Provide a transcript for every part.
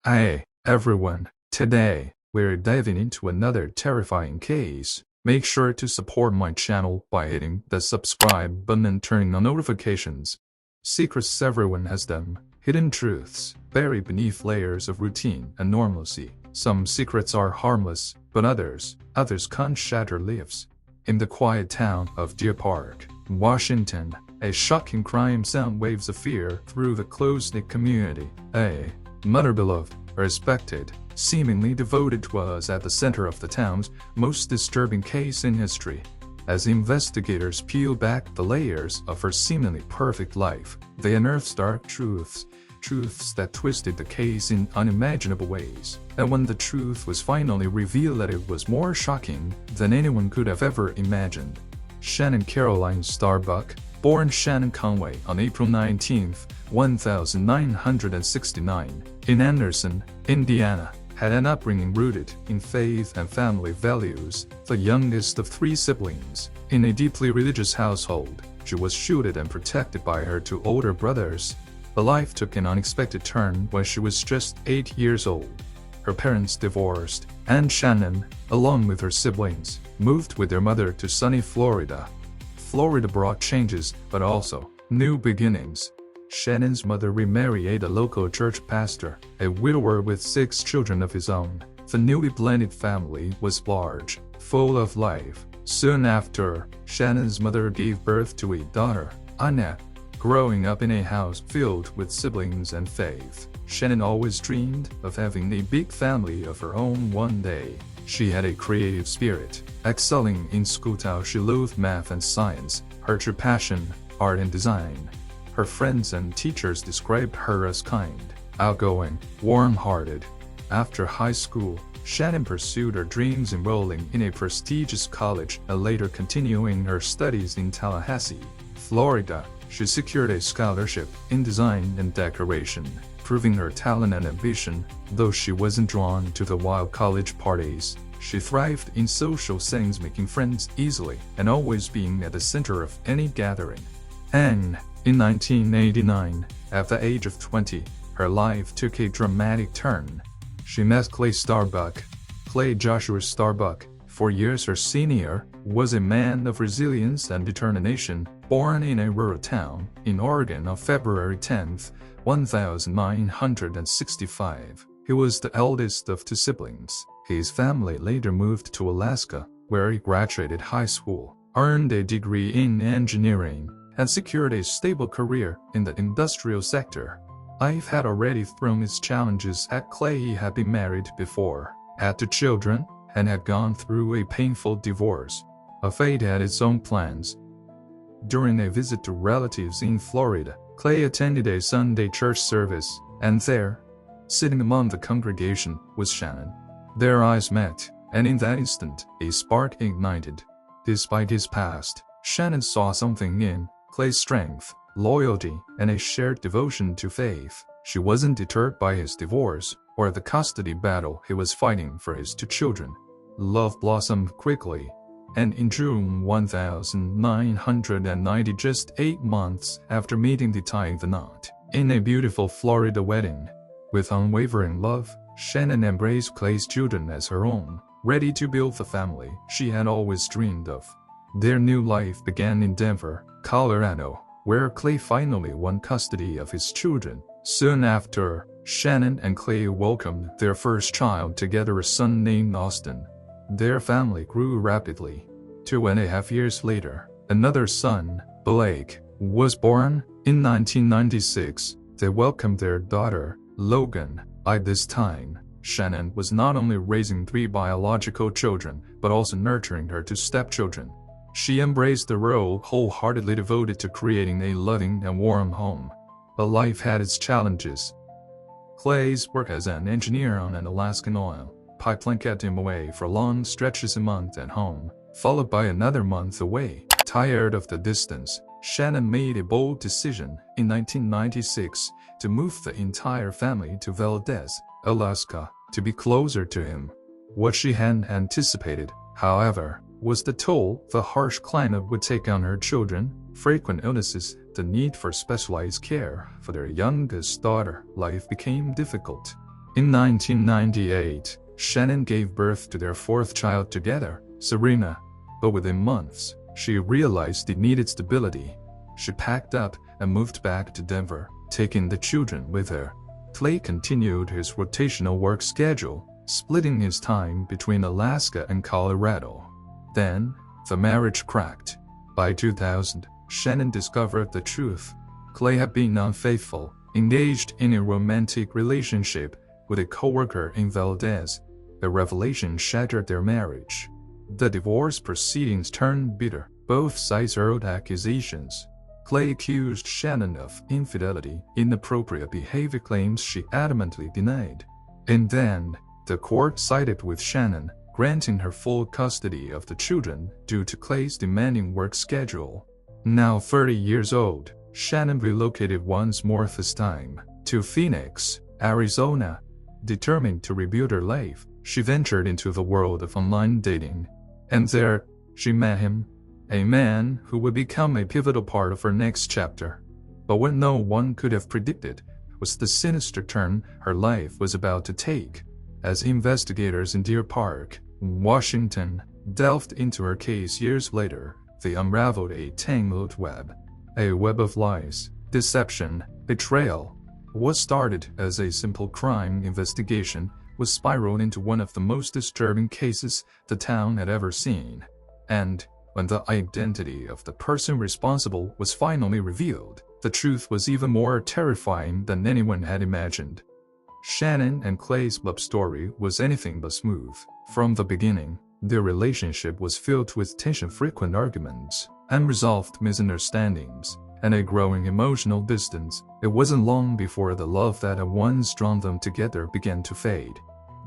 Hey, everyone, today, we're diving into another terrifying case. Make sure to support my channel by hitting the subscribe button and turning on notifications. Secrets everyone has them, hidden truths, buried beneath layers of routine and normalcy. Some secrets are harmless, but others can't shatter lives. In the quiet town of Deer Park, Washington, a shocking crime sound waves of fear through the close-knit community. A mother beloved, respected, seemingly devoted was at the center of the town's most disturbing case in history. As investigators peel back the layers of her seemingly perfect life, they unearthed dark truths that twisted the case in unimaginable ways. And when the truth was finally revealed, that it was more shocking than anyone could have ever imagined. Shannon Caroline Starbuck, born Shannon Conway on April 19, 1969, in Anderson, Indiana, had an upbringing rooted in faith and family values. The youngest of three siblings, in a deeply religious household, she was shielded and protected by her two older brothers. But life took an unexpected turn when she was just 8 years old. Her parents divorced, and Shannon, along with her siblings, moved with their mother to sunny Florida. Florida brought changes, but also new beginnings. Shannon's mother remarried a local church pastor, a widower with 6 children of his own. The newly blended family was large, full of life. Soon after, Shannon's mother gave birth to a daughter, Annette. Growing up in a house filled with siblings and faith, Shannon always dreamed of having a big family of her own one day. She had a creative spirit, excelling in school. She loved math and science, her true passion, art and design. Her friends and teachers described her as kind, outgoing, warm-hearted. After high school, Shannon pursued her dreams, enrolling in a prestigious college and later continuing her studies in Tallahassee, Florida. She secured a scholarship in design and decoration, proving her talent and ambition. Though she wasn't drawn to the wild college parties, she thrived in social settings, making friends easily and always being at the center of any gathering. And in 1989, at the age of 20, her life took a dramatic turn. She met Clay Starbuck. Clay Joshua Starbuck, 4 years her senior, was a man of resilience and determination. Born in a rural town in Oregon on February 10, 1965, he was the eldest of 2 siblings. His family later moved to Alaska, where he graduated high school, earned a degree in engineering, and secured a stable career in the industrial sector. Life had already thrown its challenges at Clay. He had been married before, had 2 children, and had gone through a painful divorce. Fate had its own plans. During a visit to relatives in Florida, Clay attended a Sunday church service, and there, sitting among the congregation, was Shannon. Their eyes met, and in that instant, a spark ignited. Despite his past, Shannon saw something in Clay's strength, loyalty, and a shared devotion to faith. She wasn't deterred by his divorce or the custody battle he was fighting for his 2 children. Love blossomed quickly, and in June 1990, just 8 months after meeting, they tied the knot in a beautiful Florida wedding. With unwavering love, Shannon embraced Clay's children as her own, ready to build the family she had always dreamed of. Their new life began in Denver, Colorado, where Clay finally won custody of his children. Soon after, Shannon and Clay welcomed their first child together, a son named Austin. Their family grew rapidly. 2.5 years later, another son, Blake, was born. In 1996, they welcomed their daughter, Logan. By this time, Shannon was not only raising 3 biological children, but also nurturing her 2 stepchildren. She embraced the role, wholeheartedly devoted to creating a loving and warm home. But life had its challenges. Clay's work as an engineer on an Alaskan oil pipeline kept him away for long stretches, a month at home, followed by another month away. Tired of the distance, Shannon made a bold decision in 1996 to move the entire family to Valdez, Alaska, to be closer to him. What she hadn't anticipated, however, was the toll the harsh climate would take on her children. Frequent illnesses, the need for specialized care for their youngest daughter. Life became difficult. In 1998, Shannon gave birth to their fourth child together, Serena. But within months, she realized it needed stability. She packed up and moved back to Denver, taking the children with her. Clay continued his rotational work schedule, splitting his time between Alaska and Colorado. Then, the marriage cracked. By 2000, Shannon discovered the truth. Clay had been unfaithful, engaged in a romantic relationship with a coworker in Valdez. The revelation shattered their marriage. The divorce proceedings turned bitter. Both sides hurled accusations. Clay accused Shannon of infidelity, inappropriate behavior claims she adamantly denied. And then, the court sided with Shannon, granting her full custody of the children due to Clay's demanding work schedule. Now 30 years old, Shannon relocated once more, this time to Phoenix, Arizona. Determined to rebuild her life, she ventured into the world of online dating. And there, she met him, a man who would become a pivotal part of her next chapter. But what no one could have predicted was the sinister turn her life was about to take. As investigators in Deer Park, Washington, delved into her case years later, they unraveled a tangled web. A web of lies, deception, betrayal. What started as a simple crime investigation was spiraled into one of the most disturbing cases the town had ever seen. And when the identity of the person responsible was finally revealed, the truth was even more terrifying than anyone had imagined. Shannon and Clay's love story was anything but smooth. From the beginning, their relationship was filled with tension, frequent arguments, unresolved misunderstandings, and a growing emotional distance. It wasn't long before the love that had once drawn them together began to fade.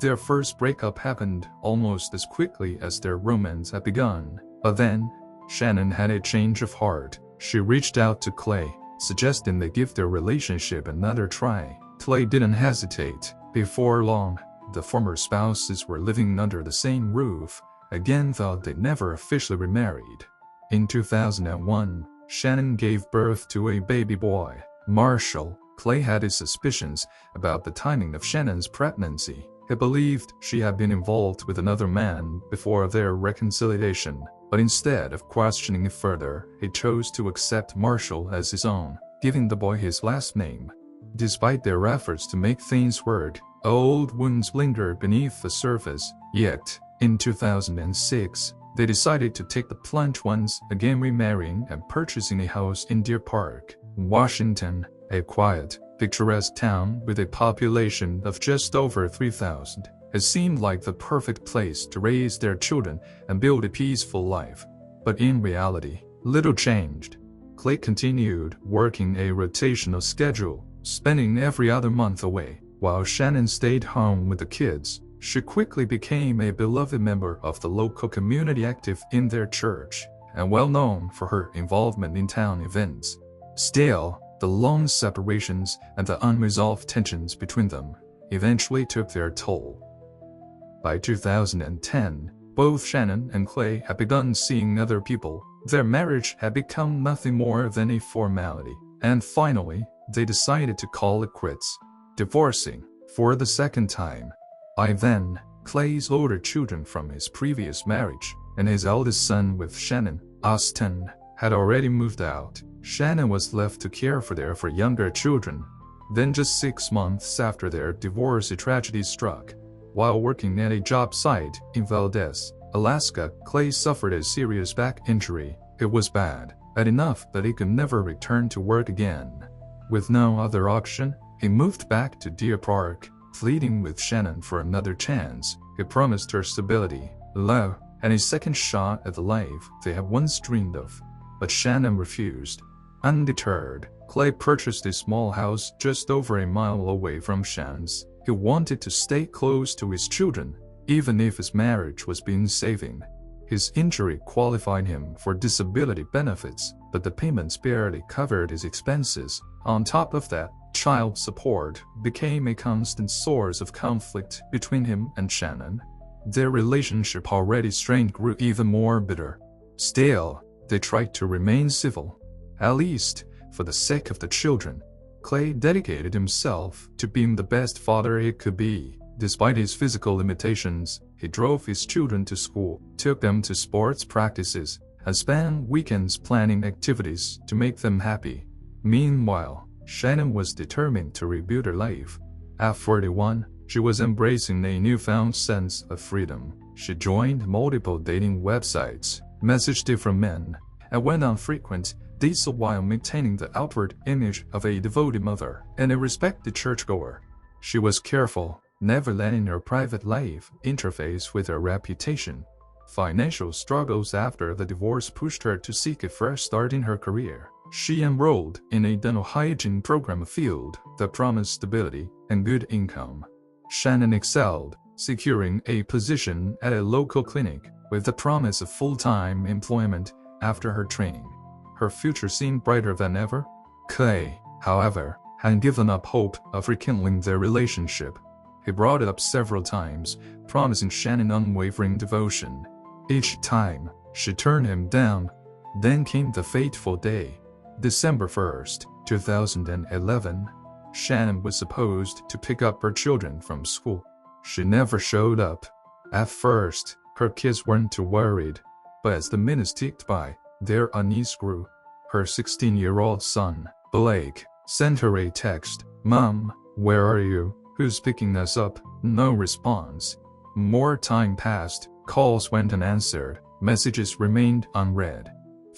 Their first breakup happened almost as quickly as their romance had begun. But then, Shannon had a change of heart. She reached out to Clay, suggesting they give their relationship another try. Clay didn't hesitate. Before long, the former spouses were living under the same roof, again though they never officially remarried. In 2001, Shannon gave birth to a baby boy, Marshall. Clay had his suspicions about the timing of Shannon's pregnancy. He believed she had been involved with another man before their reconciliation, but instead of questioning it further, he chose to accept Marshall as his own, giving the boy his last name. Despite their efforts to make things work, old wounds lingered beneath the surface. Yet, in 2006, they decided to take the plunge, once again remarrying and purchasing a house in Deer Park, Washington, a quiet, picturesque town with a population of just over 3,000. It seemed like the perfect place to raise their children and build a peaceful life. But in reality, little changed. Clay continued working a rotational schedule, spending every other month away, while Shannon stayed home with the kids. She quickly became a beloved member of the local community, active in their church, and well known for her involvement in town events. Still, the long separations and the unresolved tensions between them eventually took their toll. By 2010, both Shannon and Clay had begun seeing other people. Their marriage had become nothing more than a formality, and finally, they decided to call it quits, divorcing for the second time. By then, Clay's older children from his previous marriage and his eldest son with Shannon, Austin, had already moved out. Shannon was left to care for their younger children. Then, just 6 months after their divorce, a tragedy struck. While working at a job site in Valdez, Alaska, Clay suffered a serious back injury. It was bad enough that he could never return to work again. With no other option, he moved back to Deer Park, pleading with Shannon for another chance. He promised her stability, love, and a second shot at the life they had once dreamed of. But Shannon refused. Undeterred, Clay purchased a small house just over a mile away from Shannon's. He wanted to stay close to his children, even if his marriage was being saving. His injury qualified him for disability benefits, but the payments barely covered his expenses. On top of that, child support became a constant source of conflict between him and Shannon. Their relationship, already strained, grew even more bitter. Still, they tried to remain civil, at least for the sake of the children. Clay dedicated himself to being the best father he could be. Despite his physical limitations, he drove his children to school, took them to sports practices, and spent weekends planning activities to make them happy. Meanwhile, Shannon was determined to rebuild her life. At 41, she was embracing a newfound sense of freedom. She joined multiple dating websites, messaged different men, and went on frequent dates while maintaining the outward image of a devoted mother and a respected churchgoer. She was careful, never letting her private life interface with her reputation. Financial struggles after the divorce pushed her to seek a fresh start in her career. She enrolled in a dental hygiene program field that promised stability and good income. Shannon excelled, securing a position at a local clinic with the promise of full-time employment after her training. Her future seemed brighter than ever. Clay, however, hadn't given up hope of rekindling their relationship. He brought it up several times, promising Shannon unwavering devotion. Each time, she turned him down. Then came the fateful day. December 1st, 2011. Shannon was supposed to pick up her children from school. She never showed up. At first, her kids weren't too worried, but as the minutes ticked by, their unease grew. Her 16-year-old son, Blake, sent her a text. "Mom, where are you? Who's picking us up?" No response. More time passed, calls went unanswered, messages remained unread.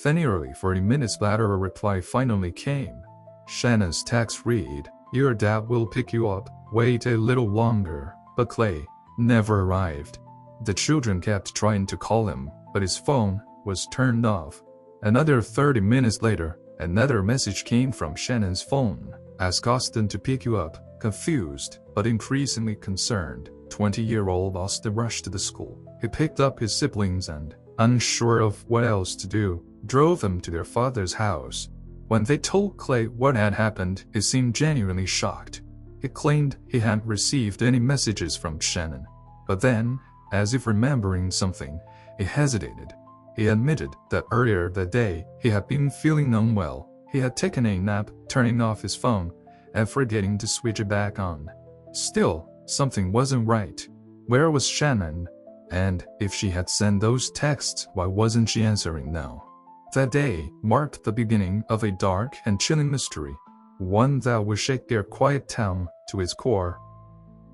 Then nearly 40 minutes later a reply finally came. Shannon's text read, "Your dad will pick you up, wait a little longer." But Clay never arrived. The children kept trying to call him, but his phone was turned off. Another 30 minutes later, another message came from Shannon's phone. "Ask Austin to pick you up." Confused, but increasingly concerned, 20-year-old Austin rushed to the school. He picked up his siblings and, unsure of what else to do, drove them to their father's house. When they told Clay what had happened, he seemed genuinely shocked. He claimed he hadn't received any messages from Shannon. But then, as if remembering something, he hesitated. He admitted that earlier that day he had been feeling unwell. He had taken a nap, turning off his phone, and forgetting to switch it back on. Still, something wasn't right. Where was Shannon? And if she had sent those texts, why wasn't she answering now? That day marked the beginning of a dark and chilling mystery, one that would shake their quiet town to its core.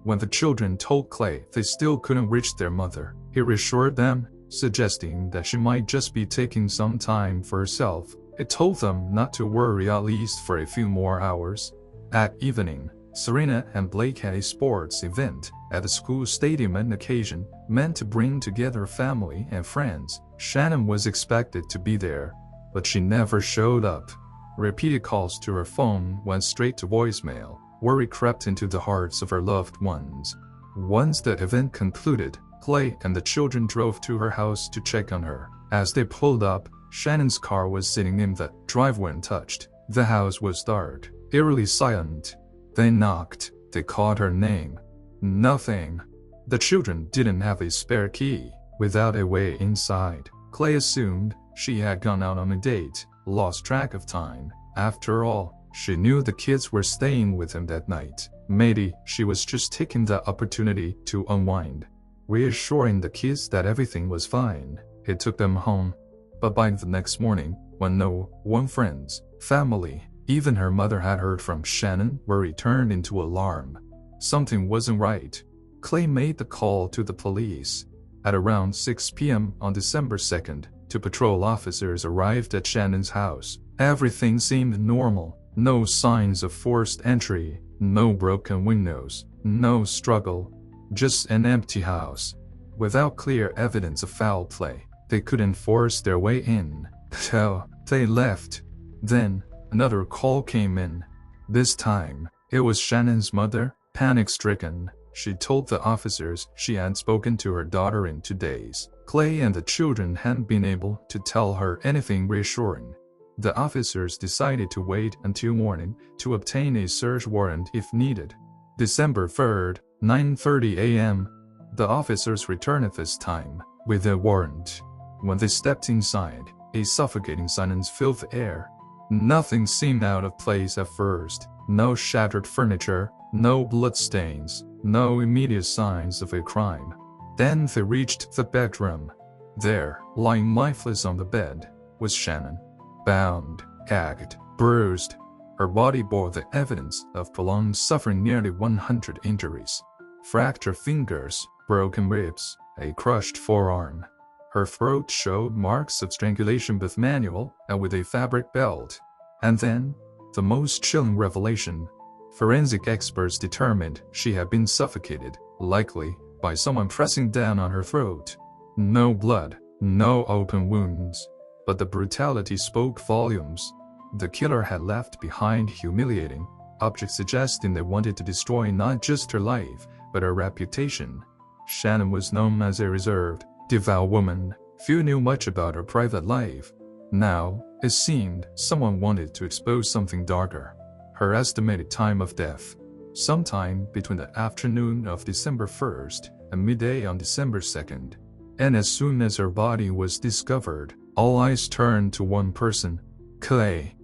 When the children told Clay they still couldn't reach their mother, he reassured them, suggesting that she might just be taking some time for herself. He told them not to worry, at least for a few more hours. That evening, Serena and Blake had a sports event at the school stadium, an occasion meant to bring together family and friends. Shannon was expected to be there, but she never showed up. Repeated calls to her phone went straight to voicemail. Worry crept into the hearts of her loved ones. Once the event concluded, Clay and the children drove to her house to check on her. As they pulled up, Shannon's car was sitting in the driveway untouched. The house was dark, eerily silent. They knocked. They called her name. Nothing. The children didn't have a spare key. Without a way inside, Clay assumed she had gone out on a date, lost track of time. After all, she knew the kids were staying with him that night. Maybe she was just taking the opportunity to unwind. Reassuring the kids that everything was fine, he took them home. But by the next morning, when no one, friends, family, even her mother had heard from Shannon, worry turned into alarm. Something wasn't right. Clay made the call to the police. At around 6 p.m. on December 2nd, two patrol officers arrived at Shannon's house. Everything seemed normal. No signs of forced entry, no broken windows, no struggle. Just an empty house. Without clear evidence of foul play, they couldn't force their way in. So, they left. Then, another call came in. This time, it was Shannon's mother. Panic-stricken, she told the officers she hadn't spoken to her daughter in 2 days. Clay and the children hadn't been able to tell her anything reassuring. The officers decided to wait until morning to obtain a search warrant if needed. December 3rd, 9:30 a.m. The officers returned at this time with a warrant. When they stepped inside, a suffocating silence filled the air. Nothing seemed out of place at first. No shattered furniture, no bloodstains, no immediate signs of a crime. Then they reached the bedroom. There, lying lifeless on the bed, was Shannon. Bound, gagged, bruised. Her body bore the evidence of prolonged suffering, nearly 100 injuries. Fractured fingers, broken ribs, a crushed forearm. Her throat showed marks of strangulation, both manual and with a fabric belt. And then, the most chilling revelation. Forensic experts determined she had been suffocated, likely by someone pressing down on her throat. No blood, no open wounds. But the brutality spoke volumes. The killer had left behind humiliating objects, suggesting they wanted to destroy not just her life, but her reputation. Shannon was known as a reserved, devout woman. Few knew much about her private life. Now, it seemed someone wanted to expose something darker. Her estimated time of death, sometime between the afternoon of December 1st and midday on December 2nd. And as soon as her body was discovered, all eyes turned to one person, Clay.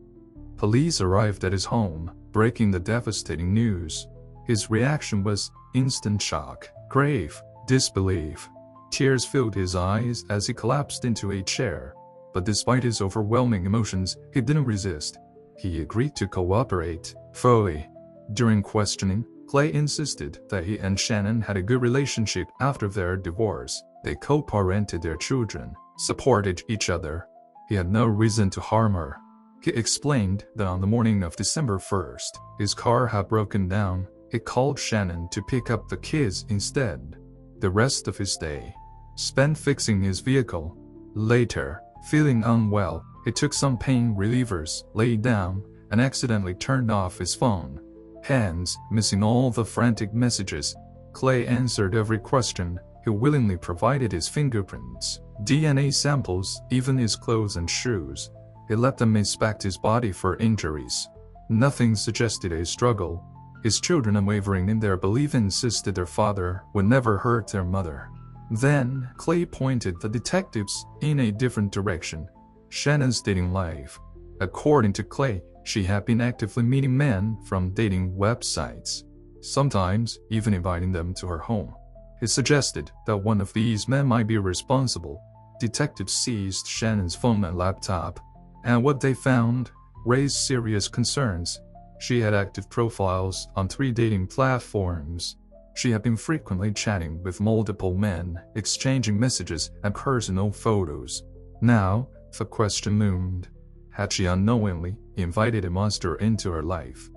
Police arrived at his home, breaking the devastating news. His reaction was instant shock, grave disbelief. Tears filled his eyes as he collapsed into a chair. But despite his overwhelming emotions, he didn't resist. He agreed to cooperate fully. During questioning, Clay insisted that he and Shannon had a good relationship after their divorce. They co-parented their children, supported each other. He had no reason to harm her. He explained that on the morning of December 1st, his car had broken down. He called Shannon to pick up the kids instead. The rest of his day spent fixing his vehicle. Later, feeling unwell, he took some pain relievers, lay down, and accidentally turned off his phone. Hence, missing all the frantic messages, Clay answered every question. He willingly provided his fingerprints, DNA samples, even his clothes and shoes. He let them inspect his body for injuries. Nothing suggested a struggle. His children, unwavering in their belief, insisted their father would never hurt their mother. Then, Clay pointed the detectives in a different direction. Shannon's dating life. According to Clay, she had been actively meeting men from dating websites, sometimes even inviting them to her home. He suggested that one of these men might be responsible. Detectives seized Shannon's phone and laptop, and what they found raised serious concerns. She had active profiles on 3 dating platforms. She had been frequently chatting with multiple men, exchanging messages and personal photos. Now, the question loomed. Had she unknowingly invited a monster into her life?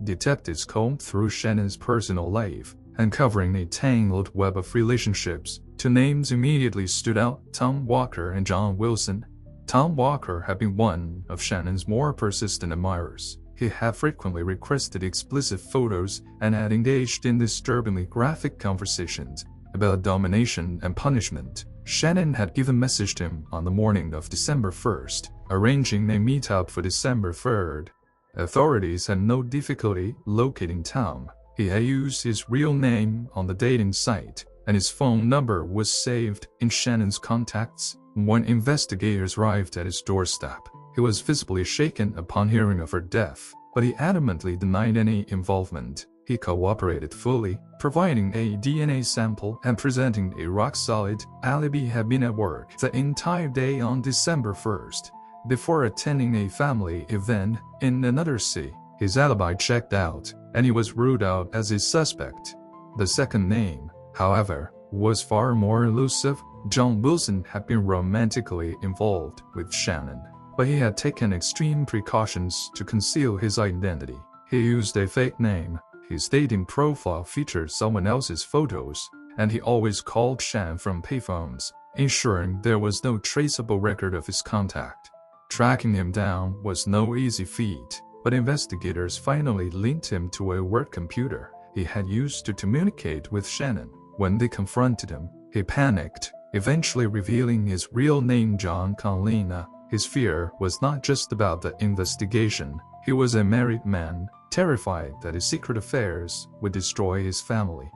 Detectives combed through Shannon's personal life, uncovering a tangled web of relationships. 2 names immediately stood out: Tom Walker and John Wilson. Tom Walker had been one of Shannon's more persistent admirers. He had frequently requested explicit photos and had engaged in disturbingly graphic conversations about domination and punishment. Shannon had even messaged him on the morning of December 1st, arranging a meetup for December 3rd. Authorities had no difficulty locating Tom. He had used his real name on the dating site, and his phone number was saved in Shannon's contacts. When investigators arrived at his doorstep, he was visibly shaken upon hearing of her death, but he adamantly denied any involvement. He cooperated fully, providing a DNA sample and presenting a rock-solid alibi. He had been at work the entire day on December 1st, before attending a family event in another city. His alibi checked out, and he was ruled out as a suspect. The second name, however, was far more elusive. John Wilson had been romantically involved with Shannon, but he had taken extreme precautions to conceal his identity. He used a fake name. His dating profile featured someone else's photos, and he always called Shannon from payphones, ensuring there was no traceable record of his contact. Tracking him down was no easy feat, but investigators finally linked him to a work computer he had used to communicate with Shannon. When they confronted him, he panicked, eventually revealing his real name, John Conlina. His fear was not just about the investigation. He was a married man, terrified that his secret affairs would destroy his family.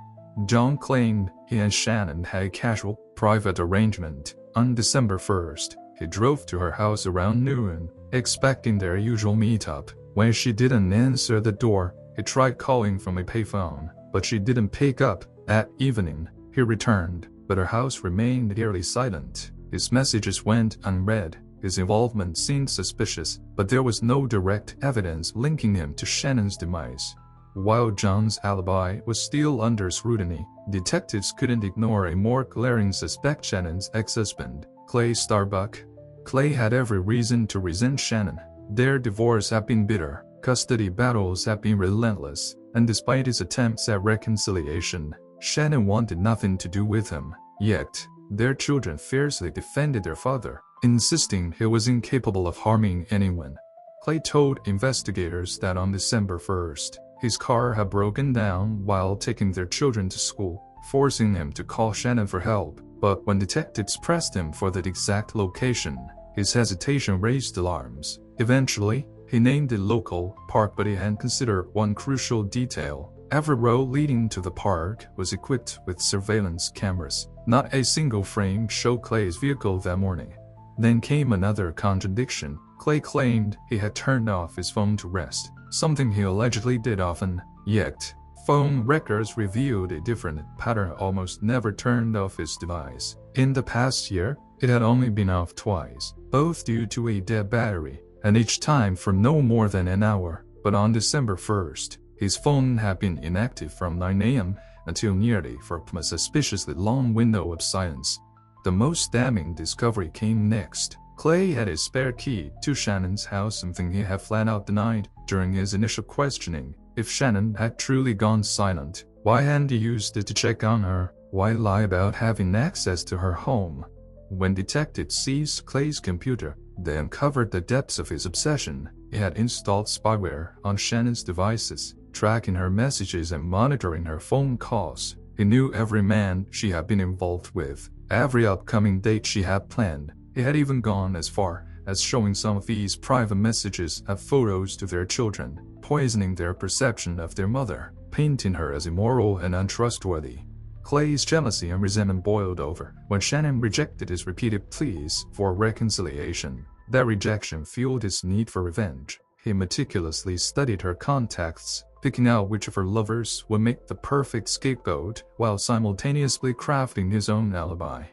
John claimed he and Shannon had a casual, private arrangement. On December 1st, He drove to her house around noon, expecting their usual meetup. When she didn't answer the door, he tried calling from a payphone, but she didn't pick up. That evening, he returned, but her house remained eerily silent. His messages went unread. His involvement seemed suspicious, but there was no direct evidence linking him to Shannon's demise. While John's alibi was still under scrutiny, detectives couldn't ignore a more glaring suspect: Shannon's ex-husband, Clay Starbuck. Clay had every reason to resent Shannon. Their divorce had been bitter, custody battles had been relentless, and despite his attempts at reconciliation, Shannon wanted nothing to do with him. Yet, their children fiercely defended their father, insisting he was incapable of harming anyone. Clay told investigators that on December 1st, his car had broken down while taking their children to school, forcing him to call Shannon for help. But when detectives pressed him for the exact location, his hesitation raised alarms. Eventually, he named a local park, but he hadn't considered one crucial detail. Every road leading to the park was equipped with surveillance cameras. Not a single frame showed Clay's vehicle that morning. Then came another contradiction. Clay claimed he had turned off his phone to rest, something he allegedly did often. Yet, phone records revealed a different pattern: almost never turned off his device. In the past year, it had only been off twice, both due to a dead battery, and each time for no more than an hour. But on December 1st, his phone had been inactive from 9 a.m. until nearly for a suspiciously long window of silence. The most damning discovery came next. Clay had a spare key to Shannon's house, something he had flat out denied during his initial questioning. If Shannon had truly gone silent, why hadn't he used it to check on her? Why lie about having access to her home? When detectives seized Clay's computer, they uncovered the depths of his obsession. He had installed spyware on Shannon's devices, tracking her messages and monitoring her phone calls. He knew every man she had been involved with, every upcoming date she had planned. He had even gone as far as showing some of these private messages and photos to their children, poisoning their perception of their mother, painting her as immoral and untrustworthy. Clay's jealousy and resentment boiled over when Shannon rejected his repeated pleas for reconciliation. That rejection fueled his need for revenge. He meticulously studied her contacts, picking out which of her lovers would make the perfect scapegoat while simultaneously crafting his own alibi.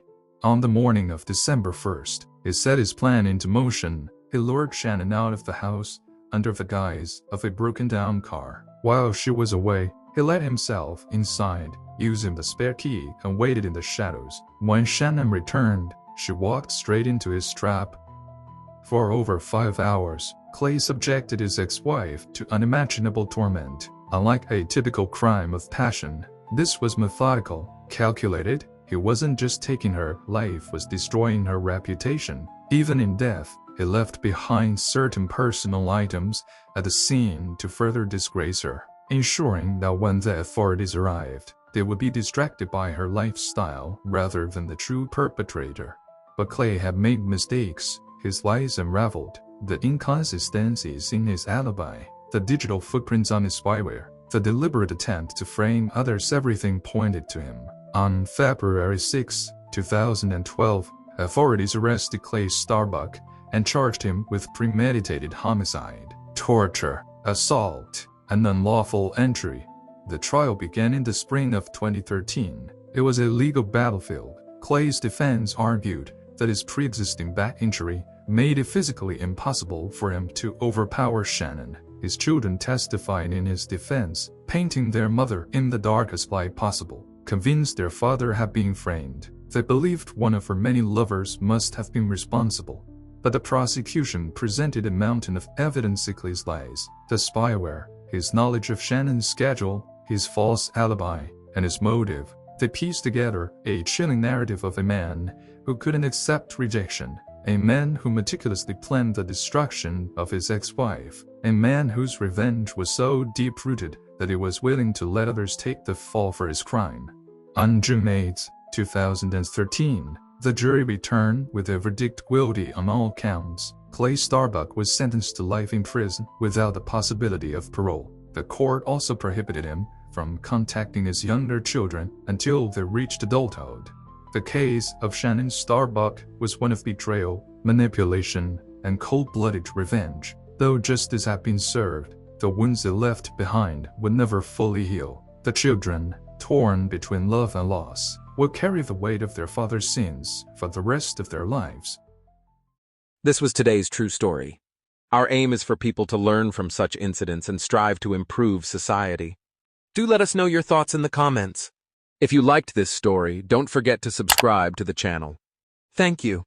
On the morning of December 1st, he set his plan into motion. He lured Shannon out of the house under the guise of a broken-down car. While she was away, he let himself inside, using the spare key, and waited in the shadows. When Shannon returned, she walked straight into his trap. For over 5 hours, Clay subjected his ex-wife to unimaginable torment. Unlike a typical crime of passion, this was methodical, calculated. He wasn't just taking her life, was destroying her reputation. Even in death, he left behind certain personal items at the scene to further disgrace her, ensuring that when the authorities arrived, they would be distracted by her lifestyle rather than the true perpetrator. But Clay had made mistakes. His lies unraveled. The inconsistencies in his alibi, the digital footprints on his spyware, the deliberate attempt to frame others, everything pointed to him. On February 6, 2012, authorities arrested Clay Starbuck and charged him with premeditated homicide, torture, assault, and unlawful entry. The trial began in the spring of 2013. It was a legal battlefield. Clay's defense argued that his pre-existing back injury made it physically impossible for him to overpower Shannon. His children testified in his defense, painting their mother in the darkest light possible. Convinced their father had been framed, they believed one of her many lovers must have been responsible. But the prosecution presented a mountain of evidence: Clay's lies, the spyware, his knowledge of Shannon's schedule, his false alibi, and his motive. They pieced together a chilling narrative of a man who couldn't accept rejection, a man who meticulously planned the destruction of his ex-wife, a man whose revenge was so deep-rooted that he was willing to let others take the fall for his crime. On June 8, 2013, the jury returned with a verdict guilty on all counts. Clay Starbuck was sentenced to life in prison without the possibility of parole. The court also prohibited him from contacting his younger children until they reached adulthood. The case of Shannon Starbuck was one of betrayal, manipulation, and cold-blooded revenge. Though justice had been served, the wounds they left behind would never fully heal. The children, torn between love and loss, will carry the weight of their father's sins for the rest of their lives. This was today's true story. Our aim is for people to learn from such incidents and strive to improve society. Do let us know your thoughts in the comments. If you liked this story, don't forget to subscribe to the channel. Thank you.